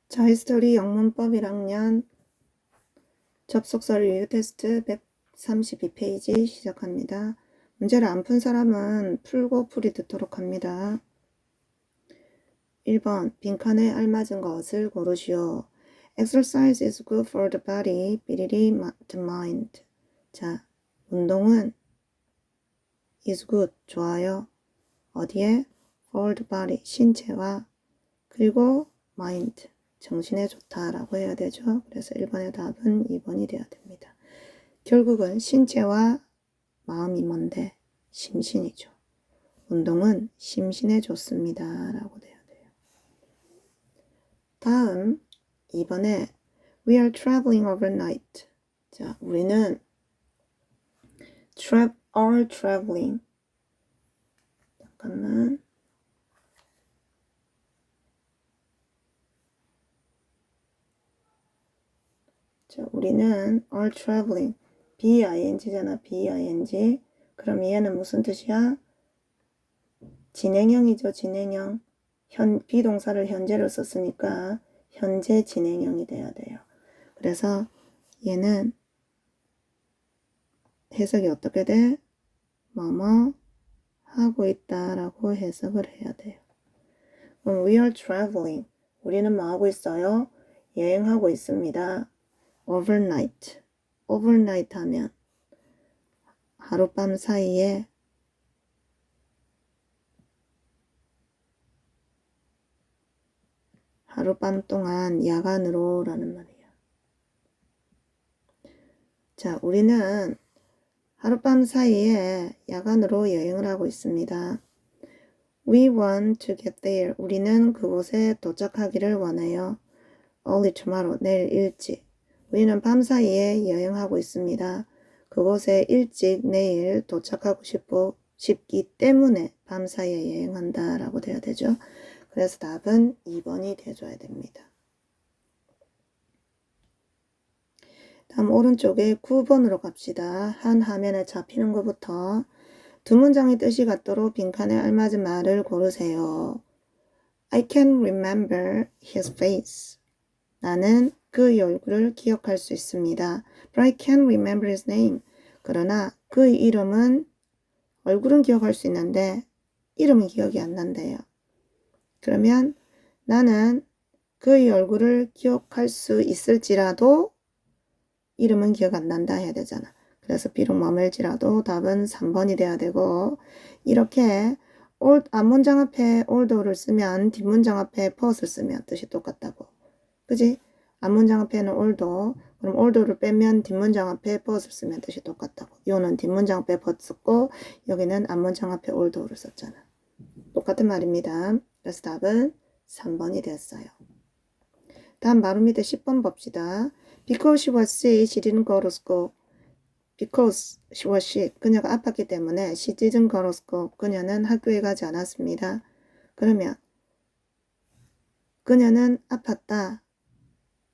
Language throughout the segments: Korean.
자, 히스토리 영문법 1학년 접속사 리뷰 테스트 132페이지 시작합니다. 문제를 안 푼 사람은 풀고 풀이 듣도록 합니다. 1번 빈칸에 알맞은 것을 고르시오. Exercise is good for the body, 삐리리 the mind. 자, 운동은 is good, 좋아요. 어디에? for the body, 신체와 그리고 mind, 정신에 좋다라고 해야 되죠. 그래서 1번의 답은 2번이 돼야 됩니다. 결국은 신체와 마음이 뭔데? 심신이죠. 운동은 심신에 좋습니다. 라고 돼야 돼요. 다음 2번에 We are traveling overnight. 자, 우리는 are traveling. 잠깐만. 자, 우리는 are traveling. BING잖아. BING. 그럼 얘는 무슨 뜻이야? 진행형이죠. 진행형. 비동사를 현재로 썼으니까 현재 진행형이 돼야 돼요. 그래서 얘는 해석이 어떻게 돼? 뭐뭐 하고 있다라고 해석을 해야 돼요. 그럼 we are traveling. 우리는 뭐 하고 있어요? 여행하고 있습니다. overnight. overnight 하면 하룻밤 사이에 하룻밤 동안 야간으로 라는 말이에요. 자, 우리는 하룻밤 사이에 야간으로 여행을 하고 있습니다. We want to get there. 우리는 그곳에 도착하기를 원해요. Early tomorrow. 내일 일찍. 우리는 밤 사이에 여행하고 있습니다. 그곳에 일찍 내일 도착하고 싶기 때문에 밤 사이에 여행한다 라고 돼야 되죠. 그래서 답은 2번이 돼줘야 됩니다. 다음 오른쪽에 9번으로 갑시다. 한 화면에 잡히는 것부터 두 문장의 뜻이 같도록 빈칸에 알맞은 말을 고르세요. I can remember his face. 나는 그의 얼굴을 기억할 수 있습니다. But I can't remember his name. 그러나 그의 이름은 얼굴은 기억할 수 있는데 이름은 기억이 안 난대요. 그러면 나는 그의 얼굴을 기억할 수 있을지라도 이름은 기억 안 난다 해야 되잖아. 그래서 비록 머물지라도 답은 3번이 돼야 되고 이렇게 앞문장 앞에 older를 쓰면 뒷문장 앞에 purpos를 쓰면 뜻이 똑같다고. 그지? 앞문장 앞에는 older, 그럼 older를 빼면 뒷문장 앞에 purpos를 쓰면 뜻이 똑같다고. 요는 뒷문장 앞에 purpose 썼고 여기는 앞문장 앞에 older를 썼잖아. 똑같은 말입니다. 그래서 답은 3번이 됐어요. 다음 바로 밑에 10번 봅시다. Because she was sick, she didn't go to school. Because she was sick. 그녀가 아팠기 때문에 she didn't go to school. 그녀는 학교에 가지 않았습니다. 그러면 그녀는 아팠다.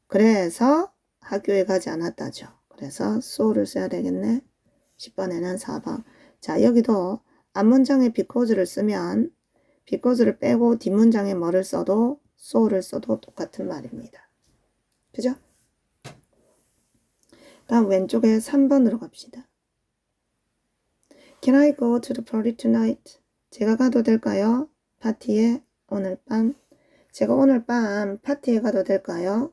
그래서 학교에 가지 않았다죠. 그래서 so를 써야 되겠네. 10번에는 4번. 자, 여기도 앞문장에 because를 쓰면 because를 빼고 뒷문장에 뭐를 써도 so를 써도 똑같은 말입니다. 그죠? 다음 왼쪽에 3번으로 갑시다. Can I go to the party tonight? 제가 가도 될까요? 파티에 오늘 밤. 제가 오늘 밤 파티에 가도 될까요?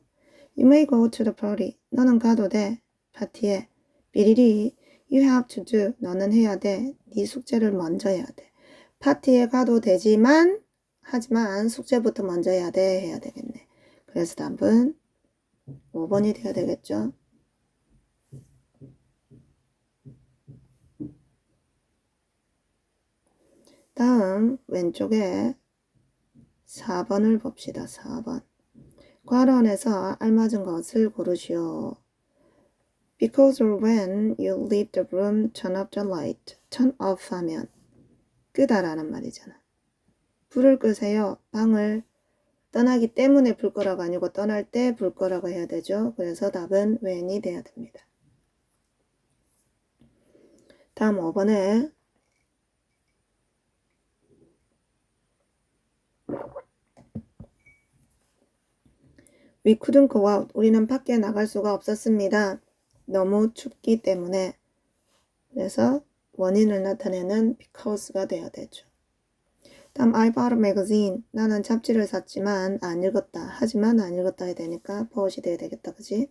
You may go to the party. 너는 가도 돼. 파티에. 삐리리. You have to do. 너는 해야 돼. 네 숙제를 먼저 해야 돼. 파티에 가도 되지만 하지만 숙제부터 먼저 해야 돼. 해야 되겠네. 그래서 답은 5번이 돼야 되겠죠. 다음 왼쪽에 4번을 봅시다. 4번. 괄호안에서 알맞은 것을 고르시오. Because or when you leave the room, turn off the light. turn off 하면 끄다라는 말이잖아. 불을 끄세요. 방을 떠나기 때문에 불 거라고 아니고 떠날 때 불 거라고 해야 되죠. 그래서 답은 when이 돼야 됩니다. 다음 5번에 We couldn't go out. 우리는 밖에 나갈 수가 없었습니다. 너무 춥기 때문에. 그래서 원인을 나타내는 because가 돼야 되죠. 다음 I bought a magazine. 나는 잡지를 샀지만 안 읽었다. 하지만 안 읽었다 해야 되니까 bought이 돼야 되겠다. 그지?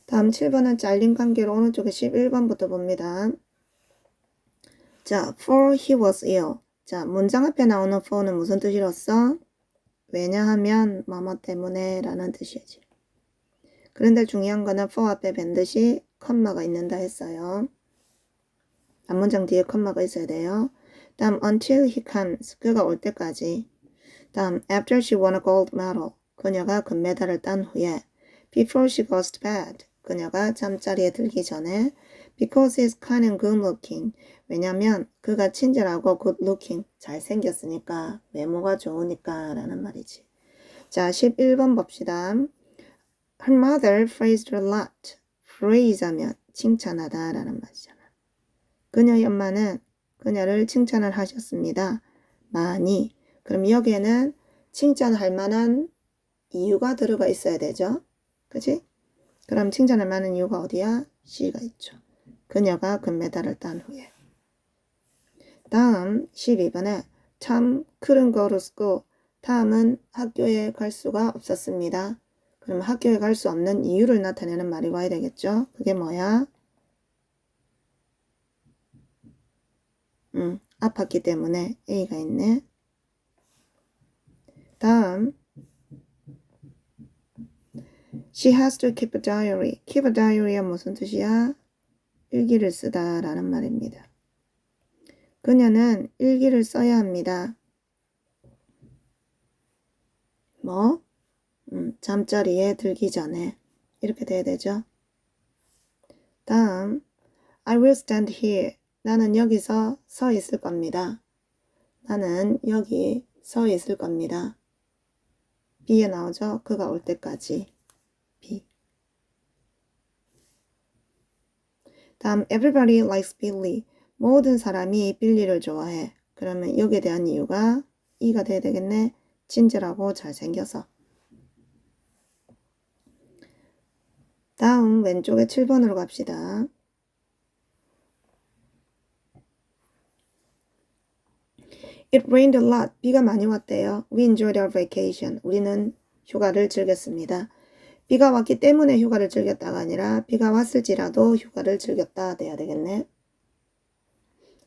다음 7번은 잘린 관계로 오른쪽에 11번부터 봅니다. 자, for he was ill. 자, 문장 앞에 나오는 for는 무슨 뜻이었어? 왜냐하면 뭐뭐 때문에 라는 뜻이지. 그런데 중요한 거는 for 앞에 반드시 컴마가 있는다 했어요. 앞문장 뒤에 컴마가 있어야 돼요. 다음 until he comes. 그가 올 때까지. 다음 after she won a gold medal. 그녀가 금메달을 딴 후에. before she goes to bed. 그녀가 잠자리에 들기 전에. because he's kind and good looking. 왜냐면 그가 친절하고 good looking. 잘생겼으니까. 외모가 좋으니까 라는 말이지. 자, 11번 봅시다. Her mother praised her a lot. praise 하면 칭찬하다 라는 말이잖아. 그녀의 엄마는 그녀를 칭찬을 하셨습니다. 많이. 그럼 여기에는 칭찬할 만한 이유가 들어가 있어야 되죠. 그치? 그럼 칭찬할 만한 이유가 어디야? C가 있죠. 그녀가 금메달을 딴 후에. 다음 12번에 Tom couldn't go to school. 탐은 학교에 갈 수가 없었습니다. 그럼 학교에 갈 수 없는 이유를 나타내는 말이 와야 되겠죠? 그게 뭐야? 아팠기 때문에 A가 있네. 다음 She has to keep a diary. keep a diary가 무슨 뜻이야? 일기를 쓰다 라는 말입니다. 그녀는 일기를 써야 합니다. 뭐? 잠자리에 들기 전에 이렇게 돼야 되죠. 다음 I will stand here. 나는 여기서 서 있을 겁니다. 나는 여기 서 있을 겁니다. B에 나오죠. 그가 올 때까지. B. 다음 everybody likes Billy. 모든 사람이 빌리를 좋아해. 그러면 여기에 대한 이유가 E가 돼야 되겠네. 친절하고 잘생겨서. 다음 왼쪽에 7번으로 갑시다. It rained a lot. 비가 많이 왔대요. We enjoyed our vacation. 우리는 휴가를 즐겼습니다. 비가 왔기 때문에 휴가를 즐겼다가 아니라 비가 왔을지라도 휴가를 즐겼다 돼야 되겠네.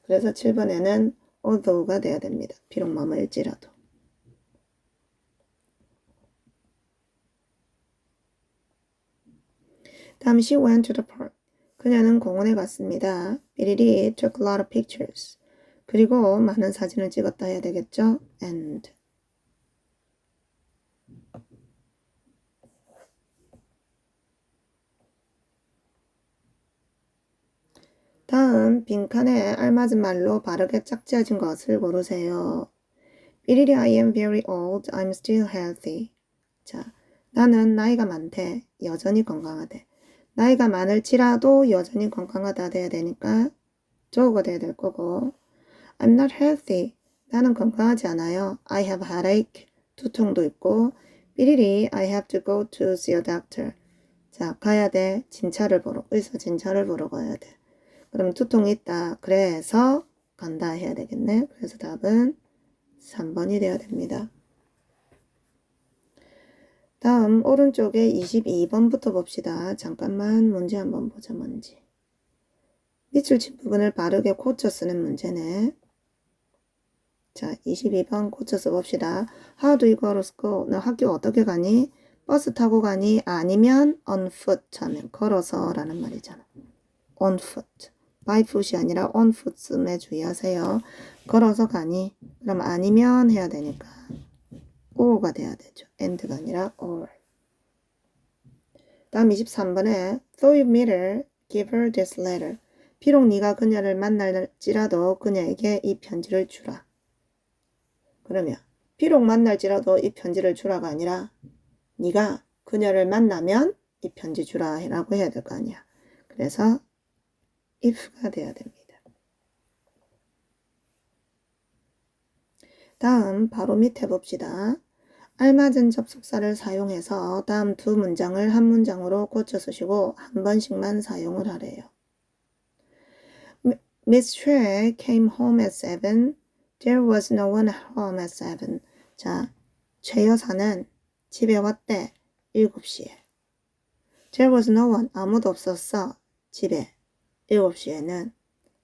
그래서 7번에는 although가 돼야 됩니다. 비록 머물지라도. 다음 she went to the park. 그녀는 공원에 갔습니다. Billy took a lot of pictures. 그리고 많은 사진을 찍었다 해야 되겠죠? And. 다음 빈칸에 알맞은 말로 바르게 짝지어진 것을 고르세요. Billy, I am very old. I'm still healthy. 자, 나는 나이가 많대. 여전히 건강하대. 나이가 많을지라도 여전히 건강하다 돼야 되니까 저거가 돼야 될 거고 I'm not healthy. 나는 건강하지 않아요. I have headache. 두통도 있고 Billy, I have to go to see a doctor. 자, 가야 돼. 진찰을 보러. 의사 진찰을 보러 가야 돼. 그럼 두통이 있다. 그래서 간다 해야 되겠네. 그래서 답은 3번이 돼야 됩니다. 다음 오른쪽에 22번부터 봅시다. 잠깐만 문제 한번 보자. 뭔지. 밑줄 친 부분을 바르게 고쳐 쓰는 문제네. 자, 22번 고쳐서 봅시다. How do you go to school? 너 학교 어떻게 가니? 버스 타고 가니? 아니면 on foot 하면 걸어서 라는 말이잖아. on foot. by foot이 아니라 on foot 씀에 주의하세요. 걸어서 가니? 그럼 아니면 해야 되니까 or가 돼야 되죠. and가 아니라 or. 다음 23번에 though you meet her, give her this letter. 비록 네가 그녀를 만날지라도 그녀에게 이 편지를 주라. 그러면 비록 만날지라도 이 편지를 주라가 아니라 네가 그녀를 만나면 이 편지 주라 라고 해야 될 거 아니야. 그래서 if가 돼야 됩니다. 다음 바로 밑에 봅시다. 알맞은 접속사를 사용해서 다음 두 문장을 한 문장으로 고쳐 쓰시고 한 번씩만 사용을 하래요. Miss Choi came home at 7. There was no one home at 7. 자, 최 여사는 집에 왔대. 7시에. There was no one. 아무도 없었어. 집에. 7시에는.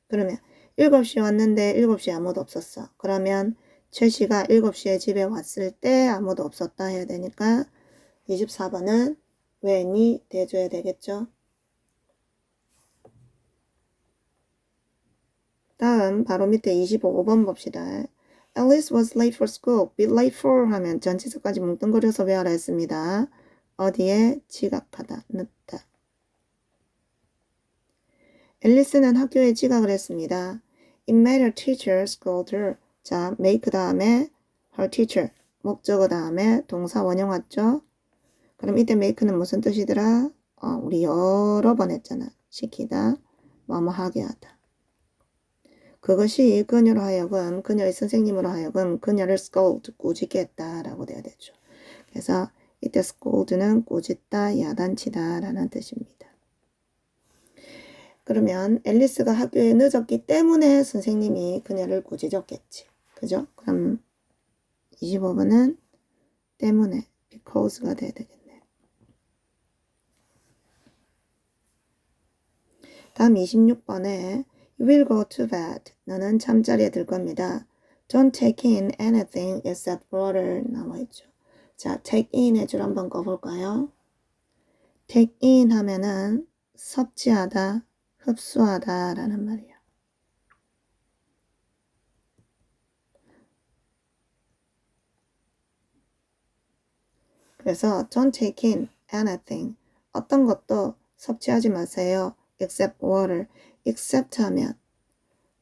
그러면 7시에 왔는데 7시에 아무도 없었어. 그러면 최 씨가 7시에 집에 왔을 때 아무도 없었다 해야 되니까 24번은 when이 돼줘야 되겠죠. 다음 바로 밑에 25번 봅시다. Alice was late for school. Be late for 하면 전치사까지 뭉뚱그려서 외워라 했습니다. 어디에? 지각하다, 늦다. 앨리스는 학교에 지각을 했습니다. It made her teacher scold her. 자, make 다음에 her teacher. 목적어 다음에 동사 원형 왔죠? 그럼 이때 make는 무슨 뜻이더라? 우리 여러 번 했잖아. 시키다, 뭐뭐 하게 하다. 그것이 그녀로 하여금, 그녀의 선생님으로 하여금 그녀를 scold, 꾸짖게 했다라고 돼야 되죠. 그래서 이때 scold는 꾸짖다, 야단치다 라는 뜻입니다. 그러면 앨리스가 학교에 늦었기 때문에 선생님이 그녀를 꾸짖었겠지. 그죠? 그럼 25번은 때문에, because가 돼야 되겠네. 다음 26번에 You will go to bed. 너는 잠자리에 들 겁니다. Don't take in anything except water 나와있죠. 자, take in 해줄 한번 꺼볼까요? take in 하면은 섭취하다, 흡수하다 라는 말이야. 그래서 don't take in anything. 어떤 것도 섭취하지 마세요. except water. except 하면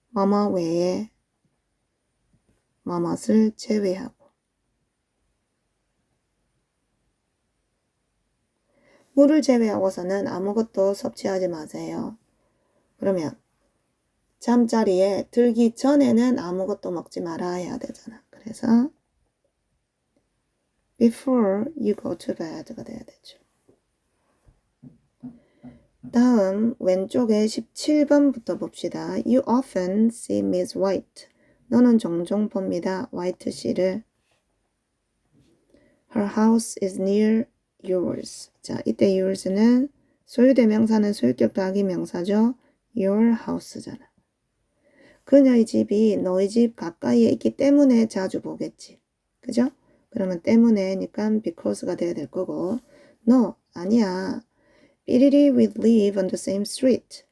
뭐뭐 외에 뭐뭇을 제외하고 물을 제외하고서는 아무것도 섭취하지 마세요. 그러면 잠자리에 들기 전에는 아무것도 먹지 말아야 되잖아. 그래서 before you go to bed가 돼야 되죠. 다음 왼쪽에 17번부터 봅시다. You often see Miss White. 너는 종종 봅니다. White 씨를. Her house is near yours. 자, 이때 yours는 소유대명사는 소유격 더하기 명사죠. Your house잖아. 그녀의 집이 너희 집 가까이에 있기 때문에 자주 보겠지. 그죠? 그러면 때문에니까 because가 돼야 될 거고. No, 아니야. 삐리리 we live on the same street.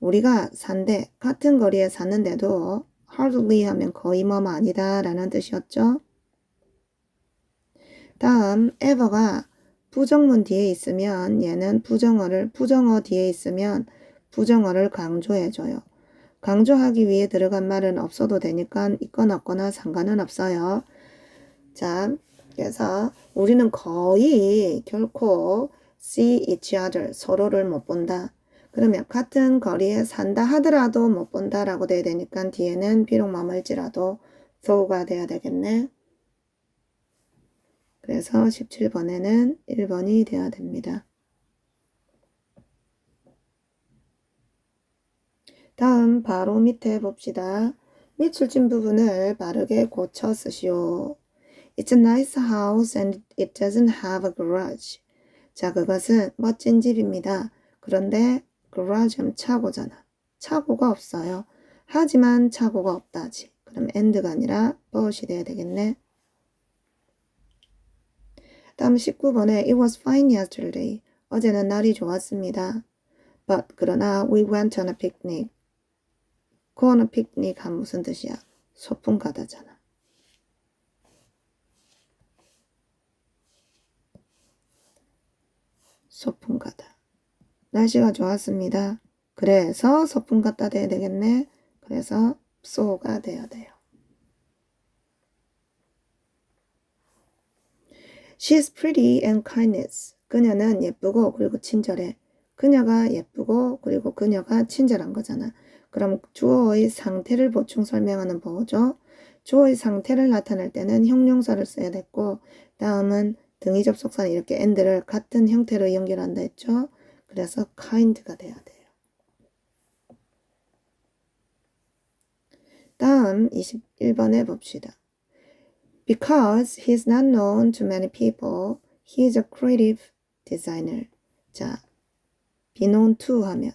우리가 산대, 같은 거리에 사는데도 hardly 하면 거의 뭐뭐 아니다 라는 뜻이었죠. 다음 ever가 부정문 뒤에 있으면 얘는 부정어 뒤에 있으면 부정어를 강조해줘요. 강조하기 위해 들어간 말은 없어도 되니까 있거나 없거나 상관은 없어요. 자, 그래서 우리는 거의 결코 see each other, 서로를 못 본다. 그러면 같은 거리에 산다 하더라도 못 본다라고 돼야 되니까 뒤에는 비록 머물지라도 though가 돼야 되겠네. 그래서 17번에는 1번이 돼야 됩니다. 다음 바로 밑에 봅시다. 밑줄진 부분을 바르게 고쳐 쓰시오. It's a nice house and it doesn't have a garage. 자, 그것은 멋진 집입니다. 그런데 garage는 차고잖아. 차고가 없어요. 하지만 차고가 없다지. 그럼 and가 아니라 but이 돼야 되겠네. 다음 19번에 It was fine yesterday. 어제는 날이 좋았습니다. But 그러나 we went on a picnic. go on a picnic 한 무슨 뜻이야? 소풍 가다잖아. 소풍 가다. 날씨가 좋았습니다. 그래서 소풍 갔다 돼야 되겠네. 그래서 so가 돼야 돼요. She's pretty and kindness. 그녀는 예쁘고 그리고 친절해. 그녀가 예쁘고 그리고 그녀가 친절한 거잖아. 그럼 주어의 상태를 보충 설명하는 보죠. 주어의 상태를 나타낼 때는 형용사를 써야 됐고 다음은 등위 접속사는 이렇게 and를 같은 형태로 연결한다 했죠. 그래서 kind가 돼야 돼요. 다음 21번에 봅시다. Because he's not known to many people, he is a creative designer. 자, be known to 하면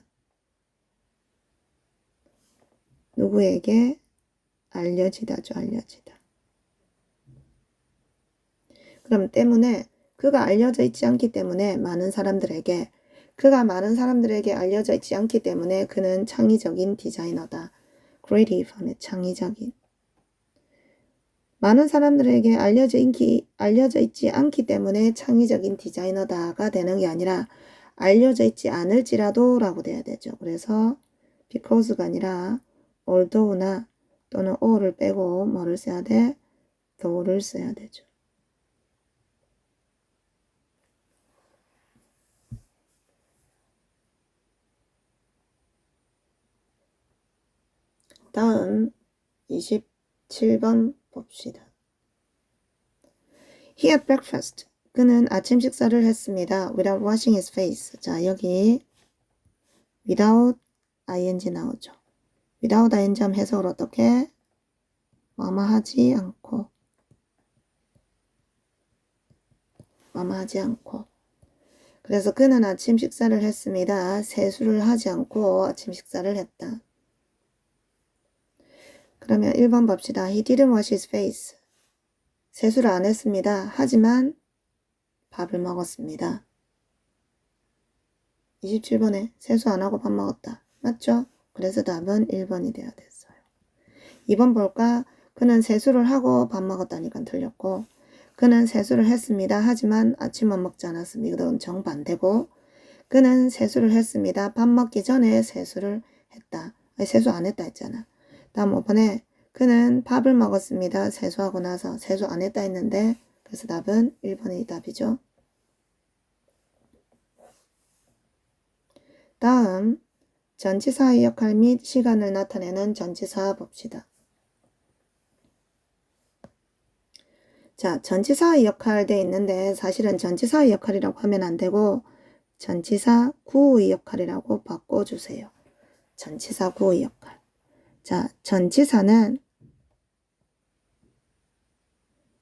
누구에게 알려지다죠. 알려지다. 그럼 때문에 그가 알려져 있지 않기 때문에 그가 많은 사람들에게 알려져 있지 않기 때문에 그는 창의적인 디자이너다. creative 하면 창의적인. 많은 사람들에게 알려져 있지 않기 때문에 창의적인 디자이너다가 되는 게 아니라 알려져 있지 않을지라도 라고 돼야 되죠. 그래서 because가 아니라 although나 또는 or를 빼고 뭐를 써야 돼? though를 써야 되죠. 다음 27번 봅시다. He had breakfast. 그는 아침 식사를 했습니다. Without washing his face. 자, 여기 without ing 나오죠. without ing 하면 해석을 어떻게? 뭐뭐하지 않고. 그래서 그는 아침 식사를 했습니다. 세수를 하지 않고 아침 식사를 했다. 그러면 1번 봅시다. He didn't wash his face. 세수를 안 했습니다. 하지만 밥을 먹었습니다. 27번에 세수 안 하고 밥 먹었다. 맞죠? 그래서 답은 1번이 돼야 됐어요. 2번 볼까? 그는 세수를 하고 밥 먹었다니까 틀렸고, 그는 세수를 했습니다. 하지만 아침은 먹지 않았습니다. 이건 정반대고, 그는 세수를 했습니다. 밥 먹기 전에 세수를 했다. 아니, 세수 안 했다 했잖아. 다음 5번에 그는 밥을 먹었습니다. 세수하고 나서 세수 안 했다 했는데, 그래서 답은 1번이 답이죠. 다음 전치사의 역할 및 시간을 나타내는 전치사 봅시다. 자, 전치사의 역할 돼 있는데 사실은 전치사의 역할이라고 하면 안 되고 전치사 구의 역할이라고 바꿔주세요. 전치사 구의 역할. 자, 전치사는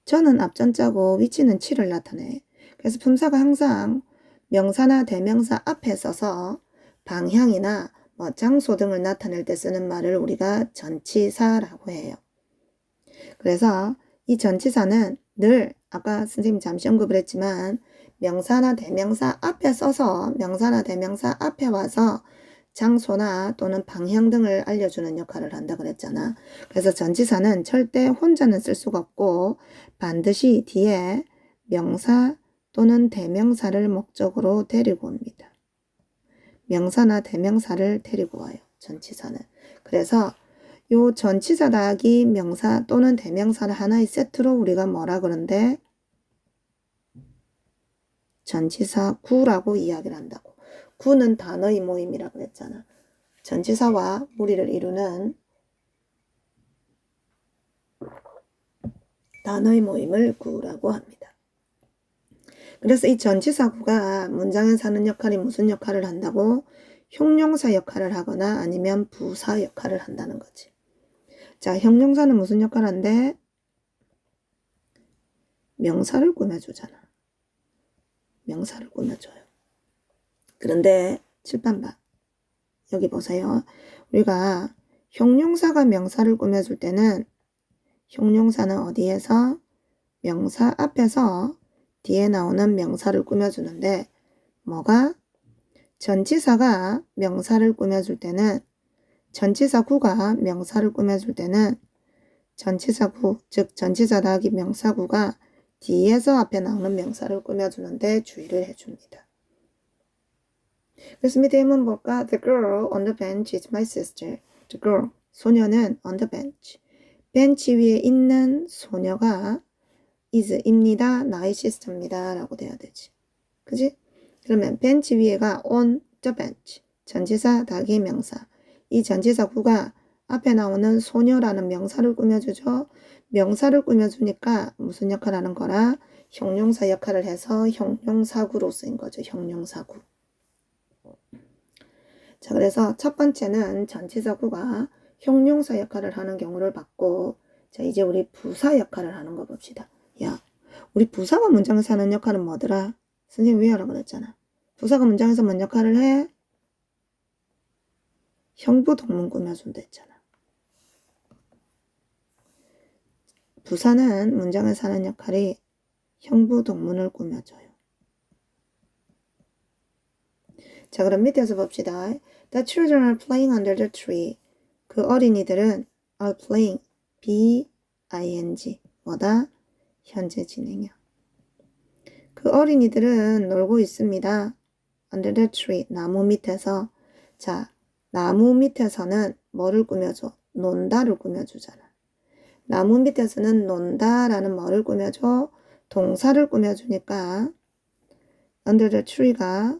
저는 앞전자고 위치는 치를 나타내. 그래서 품사가 항상 명사나 대명사 앞에 써서 방향이나 장소 등을 나타낼 때 쓰는 말을 우리가 전치사라고 해요. 그래서 이 전치사는 늘 아까 선생님 잠시 언급을 했지만 명사나 대명사 앞에 써서 명사나 대명사 앞에 와서 장소나 또는 방향 등을 알려주는 역할을 한다 그랬잖아. 그래서 전치사는 절대 혼자는 쓸 수가 없고 반드시 뒤에 명사 또는 대명사를 목적으로 데리고 옵니다. 명사나 대명사를 데리고 와요. 전치사는. 그래서 요 전치사 더하기 명사 또는 대명사를 하나의 세트로 우리가 뭐라 그러는데 전치사 구라고 이야기를 한다고. 구는 단어의 모임이라고 그랬잖아. 전치사와 무리를 이루는 단어의 모임을 구라고 합니다. 그래서 이 전치사 구가 문장에서 하는 역할이 무슨 역할을 한다고? 형용사 역할을 하거나 아니면 부사 역할을 한다는 거지. 자, 형용사는 무슨 역할을 한대? 명사를 꾸며주잖아. 명사를 꾸며줘요. 그런데 칠판 봐. 여기 보세요. 우리가 형용사가 명사를 꾸며줄 때는 형용사는 어디에서? 명사 앞에서 뒤에 나오는 명사를 꾸며주는데 뭐가? 전치사가 명사를 꾸며줄 때는 전치사 구가 명사를 꾸며줄 때는 전치사 구, 즉 전치사 더하기 명사 구가 뒤에서 앞에 나오는 명사를 꾸며주는데 주의를 해줍니다. 그래서 밑에 한번 볼까? The girl on the bench is my sister. The girl, 소녀는 on the bench. 벤치 위에 있는 소녀가 is입니다. 나의 sister입니다. 라고 돼야 되지. 그지? 그러면 벤치 위에가 on the bench. 전치사 더하기 명사. 이 전치사 구가 앞에 나오는 소녀라는 명사를 꾸며주죠. 명사를 꾸며주니까 무슨 역할을 하는 거라? 형용사 역할을 해서 형용사구로 쓰인 거죠. 형용사구. 자, 그래서 첫 번째는 전치사구가 형용사 역할을 하는 경우를 봤고, 자, 이제 우리 부사 역할을 하는 거 봅시다. 야, 우리 부사가 문장에서 하는 역할은 뭐더라? 선생님 왜 하라고 그랬잖아. 부사가 문장에서 뭔 역할을 해? 형부 동문 꾸며준다 했잖아. 부사는 문장에서 하는 역할이 형부 동문을 꾸며줘요. 자, 그럼 밑에서 봅시다. The children are playing under the tree. 그 어린이들은 are playing, B-I-N-G. 뭐다? 현재 진행형. 그 어린이들은 놀고 있습니다. under the tree, 나무 밑에서. 자, 나무 밑에서는 뭐를 꾸며줘? 논다를 꾸며주잖아. 나무 밑에서는 논다라는 뭐를 꾸며줘? 동사를 꾸며주니까 under the tree가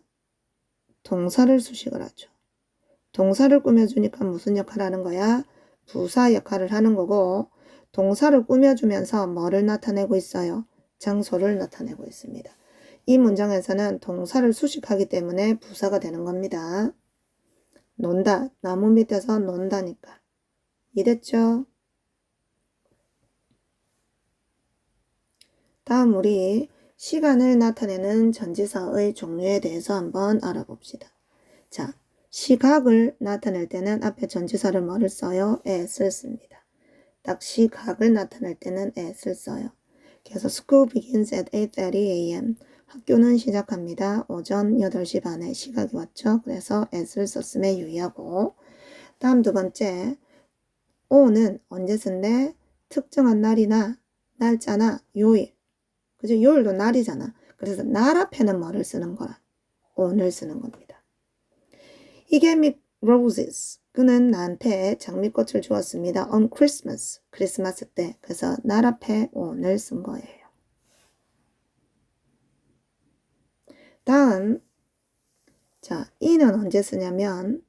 동사를 수식을 하죠. 동사를 꾸며주니까 무슨 역할을 하는 거야? 부사 역할을 하는 거고, 동사를 꾸며주면서 뭐를 나타내고 있어요? 장소를 나타내고 있습니다. 이 문장에서는 동사를 수식하기 때문에 부사가 되는 겁니다. 논다, 나무 밑에서 논다니까. 이랬죠? 다음 우리 시간을 나타내는 전치사의 종류에 대해서 한번 알아봅시다. 자, 시각을 나타낼 때는 앞에 전치사를 뭐를 써요? at을 씁니다. 딱 시각을 나타낼 때는 at을 써요. 그래서 school begins at 8:30 a.m. 학교는 시작합니다. 오전 8시 반에 시각이 왔죠. 그래서 at을 썼음에 유의하고, 다음 두 번째, on은 언제 쓴대? 특정한 날이나 날짜나 요일. 그죠? 요일도 날이잖아. 그래서 날 앞에는 뭐를 쓰는 거야? on을 쓰는 겁니다. He gave me roses. 그는 나한테 장미꽃을 주었습니다. on Christmas. 크리스마스 때. 그래서 날 앞에 on을 쓴 거예요. 다음, 자, 이는 언제 쓰냐면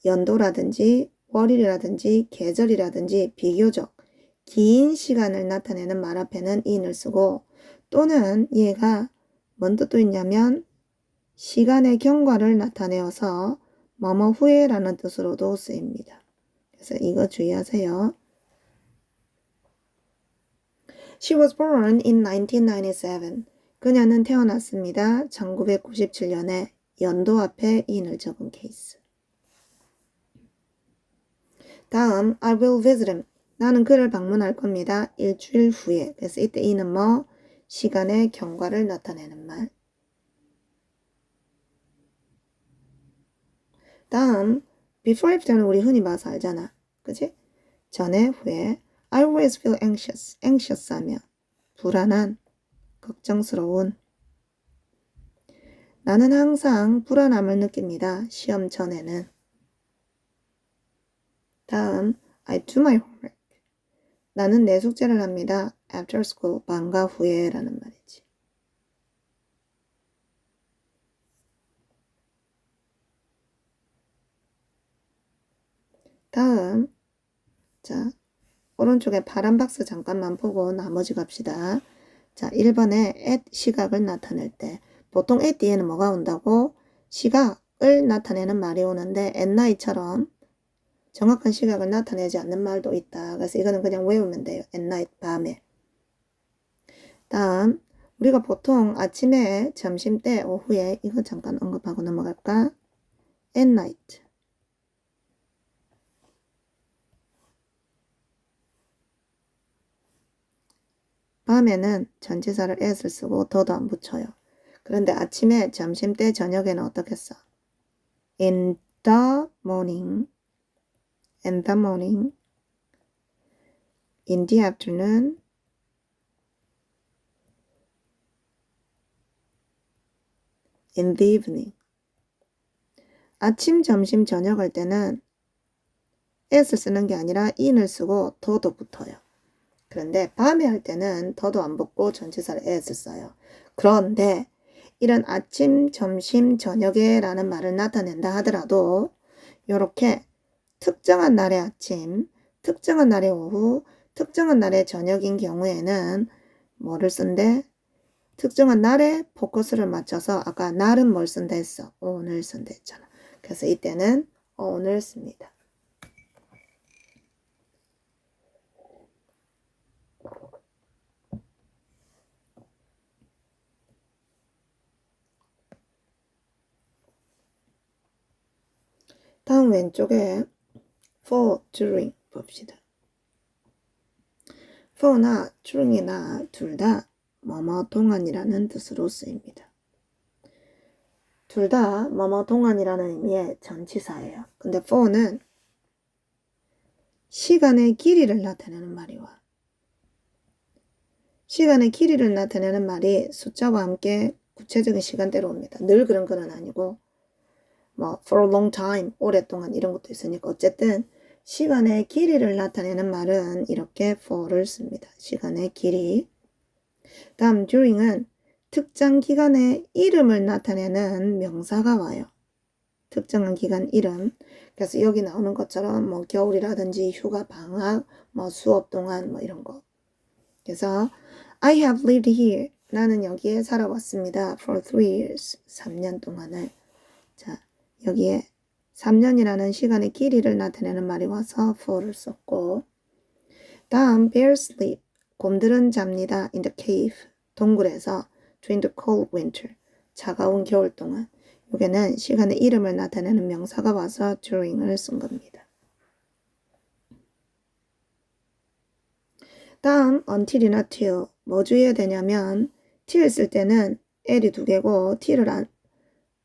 연도라든지 월일이라든지 계절이라든지 비교적 긴 시간을 나타내는 말 앞에는 in을 쓰고, 또는 얘가 뭔 뜻도 있냐면 시간의 경과를 나타내어서 뭐뭐 후에라는 뜻으로도 쓰입니다. 그래서 이거 주의하세요. She was born in 1997. 그녀는 태어났습니다. 1997년에 연도 앞에 in을 적은 케이스. 다음, I will visit him. 나는 그를 방문할 겁니다. 일주일 후에. 그래서 이때 in은 뭐? 시간의 경과를 나타내는 말. 다음, before after는 우리 흔히 봐서 알잖아. 그치? 전에, 후에. I always feel anxious. anxious 하면 불안한, 걱정스러운. 나는 항상 불안함을 느낍니다. 시험 전에는. 다음, I do my homework. 나는 내 숙제를 합니다. after school, 방과 후에 라는 말이지. 다음, 자, 오른쪽에 파란 박스 잠깐만 보고 나머지 갑시다. 자, 1번에 at 시각을 나타낼 때 보통 at 뒤에는 뭐가 온다고? 시각을 나타내는 말이 오는데 at night처럼 정확한 시각을 나타내지 않는 말도 있다. 그래서 이거는 그냥 외우면 돼요. at night, 밤에. 다음, 우리가 보통 아침에, 점심때, 오후에 이거 잠깐 언급하고 넘어갈까? at night. 밤에는 전치사를 at을 쓰고 더도 안 붙여요. 그런데 아침에, 점심때, 저녁에는 어떻게 써? in the morning, in the morning, in the afternoon, in the evening. 아침, 점심, 저녁 할 때는 at을 쓰는 게 아니라 in을 쓰고 더도 붙어요. 그런데 밤에 할 때는 더도 안 붙고 전치사를 at을 써요. 그런데 이런 아침, 점심, 저녁에 라는 말을 나타낸다 하더라도 이렇게 특정한 날의 아침, 특정한 날의 오후, 특정한 날의 저녁인 경우에는 뭐를 쓴대? 특정한 날에 포커스를 맞춰서 아까 날은 뭘 쓴다 했어? 오늘 쓴다 했잖아. 그래서 이때는 오늘 씁니다. 다음 왼쪽에 for, during 봅시다. for나 during이나 둘 다 뭐뭐 동안이라는 뜻으로 쓰입니다. 둘 다 뭐뭐 동안이라는 의미의 전치사예요. 근데 for는 시간의 길이를 나타내는 말이와 시간의 길이를 나타내는 말이 숫자와 함께 구체적인 시간대로 옵니다. 늘 그런 건 아니고 뭐 for a long time, 오랫동안 이런 것도 있으니까 어쨌든 시간의 길이를 나타내는 말은 이렇게 for를 씁니다. 시간의 길이. 다음 during은 특정 기간의 이름을 나타내는 명사가 와요. 특정한 기간 이름. 그래서 여기 나오는 것처럼 뭐 겨울이라든지 휴가, 방학, 뭐 수업 동안 뭐 이런 거. 그래서 I have lived here. 나는 여기에 살아왔습니다. For 3 years. 3년 동안을. 자, 여기에 3년이라는 시간의 길이를 나타내는 말이 와서 for를 썼고 다음 bears sleep. 곰들은 잡니다. In the cave. 동굴에서 during the cold winter. 차가운 겨울 동안. 여기는 시간의 이름을 나타내는 명사가 와서 during을 쓴 겁니다. 다음 until이나 till. 뭐 주의해야 되냐면 till 쓸 때는 l이 두 개고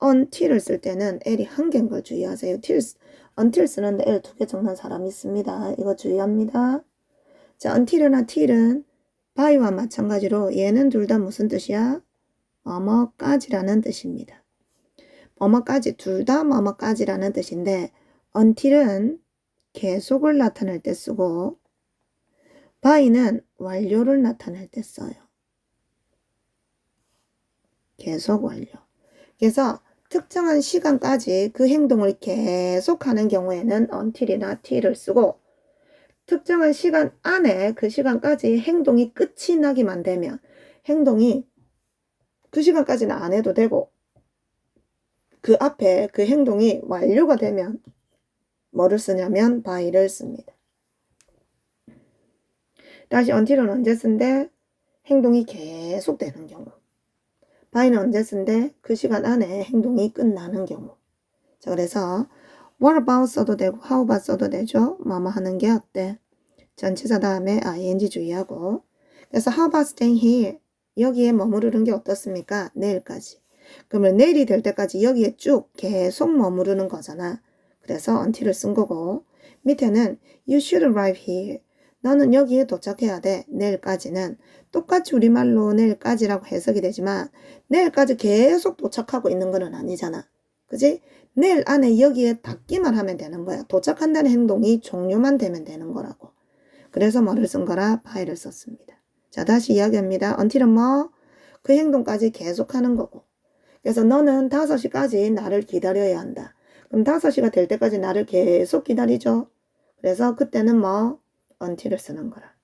until을 쓸 때는 l이 한 개인 걸 주의하세요. until 쓰는데 l 두 개 적는 사람 있습니다. 이거 주의합니다. 자, until이나 till은 by와 마찬가지로 얘는 둘 다 무슨 뜻이야? 뭐뭐까지라는 뜻입니다. 뭐뭐까지, 둘 다 뭐뭐까지라는 뜻인데 until은 계속을 나타낼 때 쓰고 by는 완료를 나타낼 때 써요. 계속 완료. 그래서 특정한 시간까지 그 행동을 계속하는 경우에는 until이나 till을 쓰고 특정한 시간 안에 그 시간까지 행동이 끝이 나기만 되면 행동이 그 시간까지는 안 해도 되고 그 앞에 그 행동이 완료가 되면 뭐를 쓰냐면 by를 씁니다. 다시 until은 언제 쓴대? 행동이 계속 되는 경우. by는 언제 쓴대? 그 시간 안에 행동이 끝나는 경우. 자, 그래서 what about 써도 되고 how about 써도 되죠. 뭐뭐 하는 게 어때? 전치사 다음에 ing 주의하고 그래서 how about staying here? 여기에 머무르는 게 어떻습니까? 내일까지. 그러면 내일이 될 때까지 여기에 쭉 계속 머무르는 거잖아. 그래서 until을 쓴 거고 밑에는 you should arrive here. 너는 여기에 도착해야 돼. 내일까지는 똑같이 우리말로 내일까지라고 해석이 되지만 내일까지 계속 도착하고 있는 건 아니잖아. 그지? 내일 안에 여기에 닿기만 하면 되는 거야. 도착한다는 행동이 종료만 되면 되는 거라고. 그래서 뭐를 쓴 거라? by를 썼습니다. 자, 다시 이야기합니다. until은 뭐? 그 행동까지 계속하는 거고. 그래서 너는 5시까지 나를 기다려야 한다. 그럼 5시가 될 때까지 나를 계속 기다리죠. 그래서 그때는 뭐? until을 쓰는 거라.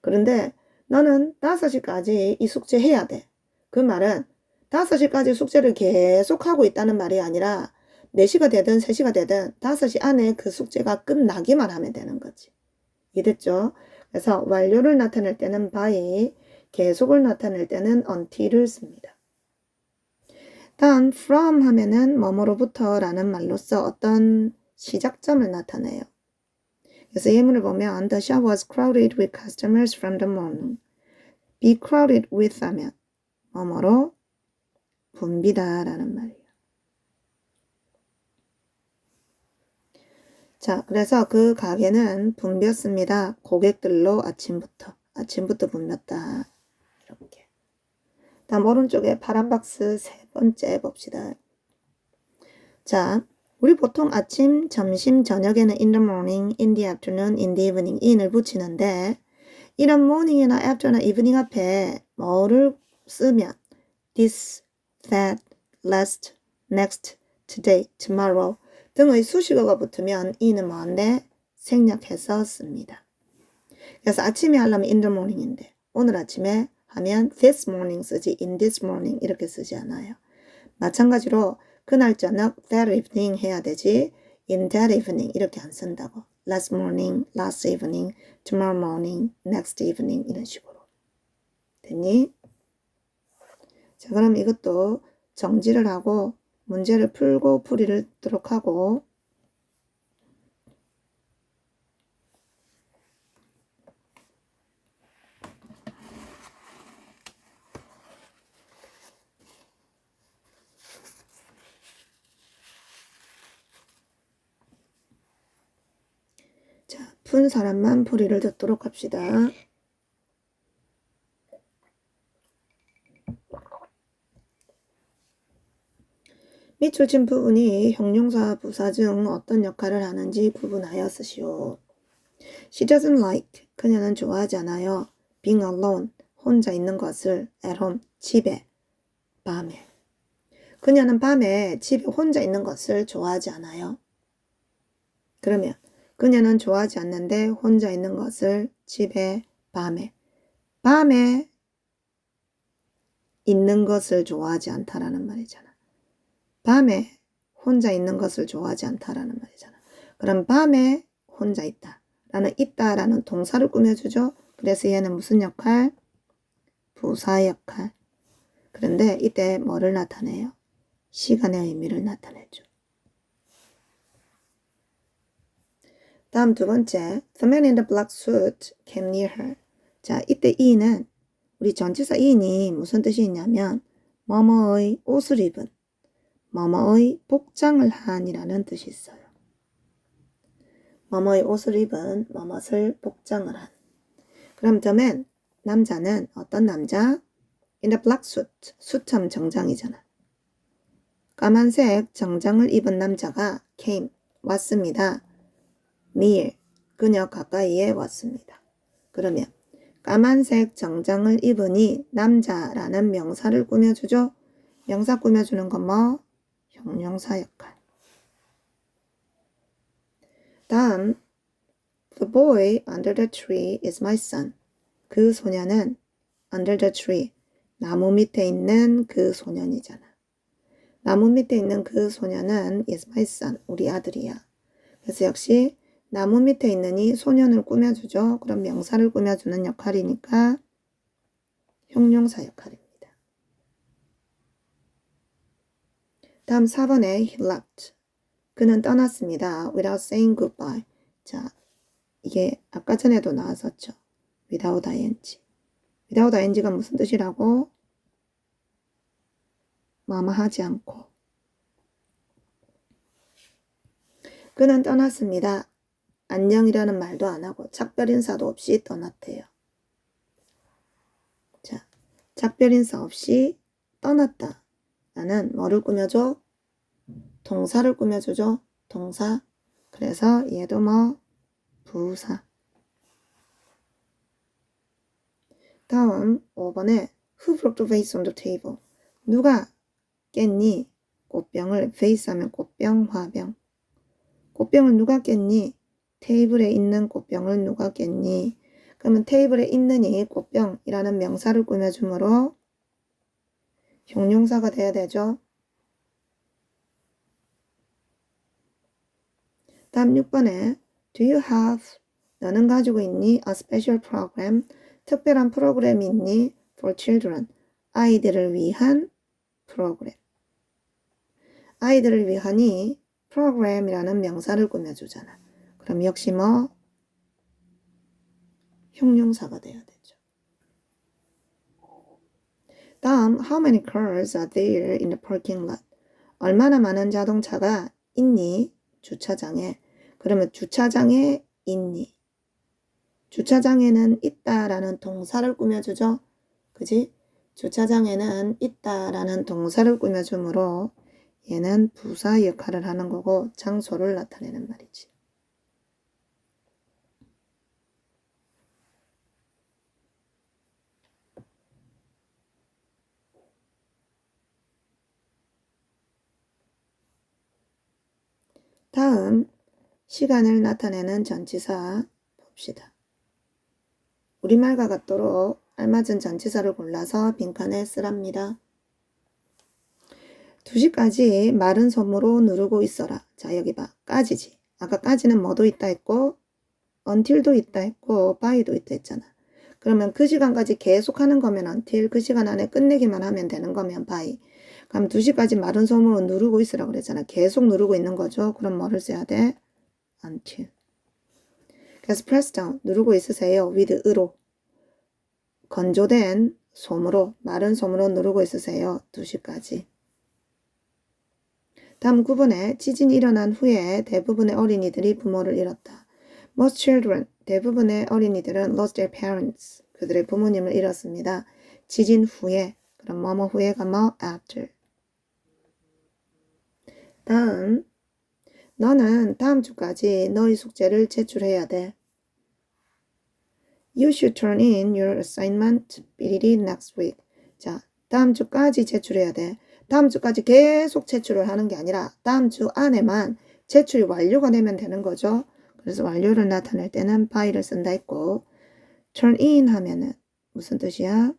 그런데 너는 5시까지 이 숙제 해야 돼. 그 말은 5시까지 숙제를 계속 하고 있다는 말이 아니라 4시가 되든 3시가 되든 5시 안에 그 숙제가 끝나기만 하면 되는 거지. 이해됐죠? 그래서 완료를 나타낼 때는 by, 계속을 나타낼 때는 until을 씁니다. 다음 from 하면은 뭐뭐로부터 라는 말로써 어떤 시작점을 나타내요. 그래서 예문을 보면 the shop was crowded with customers from the morning. be crowded with 하면 뭐뭐로 붐비다 라는 말이에요. 자, 그래서 그 가게는 붐볐습니다. 고객들로 아침부터 붐볐다. 이렇게. 다음 오른쪽에 파란 박스 세 번째 봅시다. 자, 우리 보통 아침, 점심, 저녁에는 in the morning, in the afternoon, in the evening in을 붙이는데 이런 morning이나 after나 evening 앞에 뭐를 쓰면 this, that, last, next, today, tomorrow 등의 수식어가 붙으면 이는 뭔데? 생략해서 씁니다. 그래서 아침에 하려면 in the morning인데 오늘 아침에 하면 this morning 쓰지 in this morning 이렇게 쓰지 않아요. 마찬가지로 그날 저녁 that evening 해야 되지 in that evening 이렇게 안 쓴다고. last morning, last evening, tomorrow morning, next evening 이런 식으로. 됐니? 자, 그럼 이것도 정지를 하고 문제를 풀고 풀이를 듣도록 하고 자, 푼 사람만 풀이를 듣도록 합시다. 밑줄 친 부분이 형용사, 부사 중 어떤 역할을 하는지 구분하여 쓰시오. She doesn't like, 그녀는 좋아하지 않아요. being alone, 혼자 있는 것을 at home, 집에, 밤에. 그녀는 밤에 집에 혼자 있는 것을 좋아하지 않아요. 그러면 그녀는 좋아하지 않는데 혼자 있는 것을 집에, 밤에. 밤에 있는 것을 좋아하지 않다라는 말이잖아. 밤에 혼자 있는 것을 좋아하지 않다라는 말이잖아. 그럼 밤에 혼자 있다. 라는 있다라는 동사를 꾸며주죠. 그래서 얘는 무슨 역할? 부사 역할. 그런데 이때 뭐를 나타내요? 시간의 의미를 나타내죠. 다음 두 번째, the man in the black suit came near her. 자, 이때 이는 우리 전치사 in이 무슨 뜻이 있냐면 뭐뭐의 옷을 입은, 뭐뭐의 복장을 한이라는 뜻이 있어요. 뭐뭐의 옷을 입은, 뭐뭇을 복장을 한. 그럼 the man, 남자는 어떤 남자? in the black suit, 수참 정장이잖아. 까만색 정장을 입은 남자가 came, 왔습니다. near, 그녀 가까이에 왔습니다. 그러면 까만색 정장을 입으니 남자라는 명사를 꾸며주죠. 명사 꾸며주는 건 뭐? 형용사 역할. 다음, the boy under the tree is my son. 그 소년은 under the tree, 나무 밑에 있는 그 소년이잖아. 나무 밑에 있는 그 소년은 is my son, 우리 아들이야. 그래서 역시 나무 밑에 있는 이 소년을 꾸며주죠. 그럼 명사를 꾸며주는 역할이니까 형용사 역할입니다. 다음 4번에 he left. 그는 떠났습니다. without saying goodbye. 자, 이게 아까 전에도 나왔었죠. without ing. without ing가 무슨 뜻이라고? 마마하지 않고. 그는 떠났습니다. 안녕이라는 말도 안 하고 작별 인사도 없이 떠났대요. 자, 작별 인사 없이 떠났다. 나는 뭐를 꾸며줘? 동사를 꾸며주죠. 동사. 그래서 얘도 뭐? 부사. 다음 5번에 Who broke the vase on the table? 누가 깼니? 꽃병을, vase 하면 꽃병, 화병. 꽃병을 누가 깼니? 테이블에 있는 꽃병을 누가 깼니? 그러면 테이블에 있느니 꽃병이라는 명사를 꾸며주므로 형용사가 돼야 되죠. 다음 6번에 Do you have, 너는 가지고 있니? A special program, 특별한 프로그램이 있니? For children, 아이들을 위한 프로그램. 아이들을 위하니 프로그램이라는 명사를 꾸며주잖아. 그럼 역시 뭐? 형용사가 돼야 되죠. 다음 How many cars are there in the parking lot? 얼마나 많은 자동차가 있니? 주차장에. 그러면 주차장에 있니? 주차장에는 있다라는 동사를 꾸며주죠. 그지? 주차장에는 있다라는 동사를 꾸며주므로 얘는 부사 역할을 하는 거고 장소를 나타내는 말이지. 다음 시간을 나타내는 전치사 봅시다. 우리말과 같도록 알맞은 전치사를 골라서 빈칸에 쓰랍니다. 2시까지 마른 솜으로 누르고 있어라. 자, 여기 봐. 까지지. 아까 까지는 뭐도 있다 했고 until도 있다 했고 by도 있다 했잖아. 그러면 그 시간까지 계속 하는 거면 until, 그 시간 안에 끝내기만 하면 되는 거면 by. 그럼 2시까지 마른 솜으로 누르고 있으라 그랬잖아. 계속 누르고 있는 거죠. 그럼 뭐를 써야 돼? until. 그래서 press down, 누르고 있으세요. with 으로. 건조된 솜으로, 마른 솜으로 누르고 있으세요. 2시까지. 다음 9번에 지진이 일어난 후에 대부분의 어린이들이 부모를 잃었다. Most children, 대부분의 어린이들은 lost their parents, 그들의 부모님을 잃었습니다. 지진 후에, 그럼 뭐뭐 후에가 뭐? after. 다음, 너는 다음 주까지 너의 숙제를 제출해야 돼. You should turn in your assignment 삐리리 next week. 자, 다음 주까지 제출해야 돼. 다음 주까지 계속 제출을 하는 게 아니라 다음 주 안에만 제출이 완료가 되면 되는 거죠. 그래서 완료를 나타낼 때는 by를 쓴다 했고, turn in 하면은 무슨 뜻이야?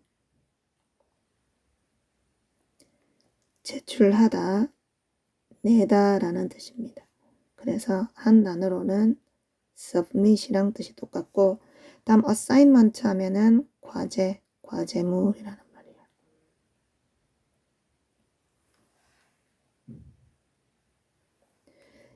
제출하다, 내다 라는 뜻입니다. 그래서 한 단어로는 submit이랑 뜻이 똑같고, 다음 assignment 하면은 과제, 과제물이라는 말이에요.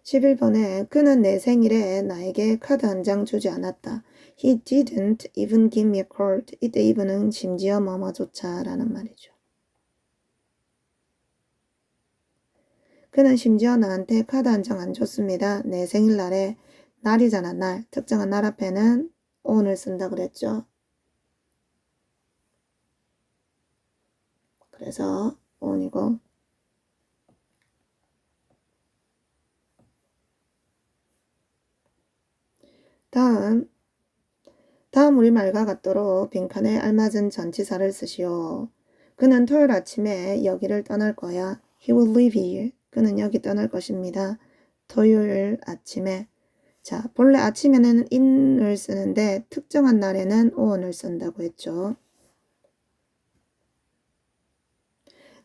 11번에 그는 내 생일에 나에게 카드 한 장 주지 않았다. He didn't even give me a card. 이때 even은 심지어 뭐뭐조차 라는 말이죠. 그는 심지어 나한테 카드 한 장 안 줬습니다. 내 생일날에 날이잖아, 날. 특정한 날 앞에는 on을 쓴다 그랬죠. 그래서 on이고, 다음 우리말과 같도록 빈칸에 알맞은 전치사를 쓰시오. 그는 토요일 아침에 여기를 떠날 거야. He will leave here. 그는 여기 떠날 것입니다. 토요일 아침에. 자, 본래 아침에는 in을 쓰는데 특정한 날에는 on을 쓴다고 했죠.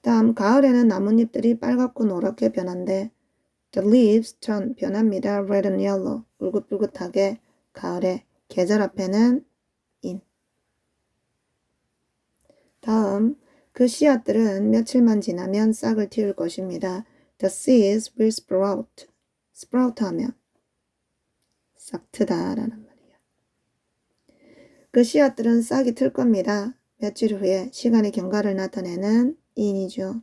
다음 가을에는 나뭇잎들이 빨갛고 노랗게 변한대. The leaves turn 변합니다. Red and yellow. 울긋불긋하게 가을에. 계절 앞에는 in. 다음 그 씨앗들은 며칠만 지나면 싹을 틔울 것입니다. The seeds will sprout. sprout 하면 싹 트다 라는 말이에요. 그 씨앗들은 싹이 틀 겁니다. 며칠 후에 시간의 경과를 나타내는 in이죠.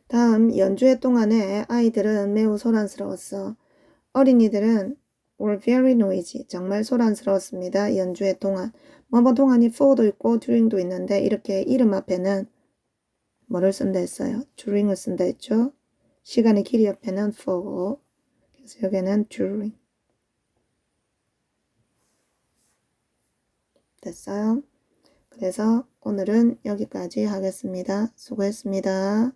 다음 연주회 동안에 아이들은 매우 소란스러웠어. 어린이들은 were very noisy. 정말 소란스러웠습니다. 연주회 동안. 뭐뭐 동안이 for도 있고 during도 있는데 이렇게 이름 앞에는 뭐를 쓴다 했어요? during을 쓴다 했죠. 시간의 길이 옆에는 for고 그래서 여기는 during. 됐어요? 그래서 오늘은 여기까지 하겠습니다. 수고했습니다.